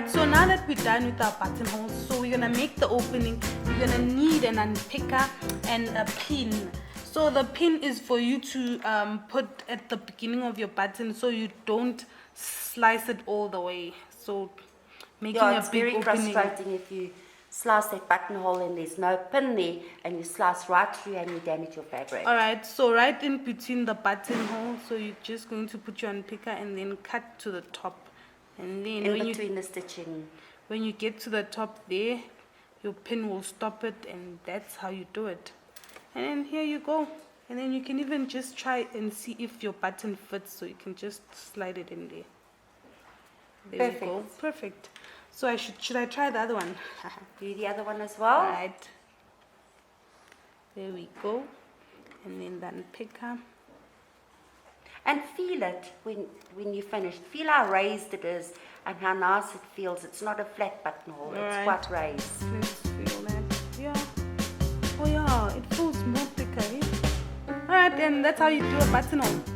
Alright, so now that we're done with our buttonholes, so we're gonna make the opening. You're gonna need an unpicker and a pin. So the pin is for you to put at the beginning of your button so you don't slice it all the way. So making Yeah, a it's big very opening. frustrating if you slice that buttonhole and there's no pin there and you slice right through and you damage your fabric. Alright, so right in between the buttonhole, so you're just going to put your unpicker and then cut to the top. And then In between the stitching. when you get to the top there, your pin will stop it, and that's how you do it. And then here you go. And then you can even just try and see if your button fits, so you can just slide it in there. There we go. Perfect. So should I try the other one? Do the other one as well. Right. There we go. And then the unpicker. And feel it when you finish. Feel how raised it is and how nice it feels. It's not a flat buttonhole. It's quite raised. Let's feel that. Yeah. Oh yeah, it feels more thicker. Eh? Alright, and that's how you do a buttonhole.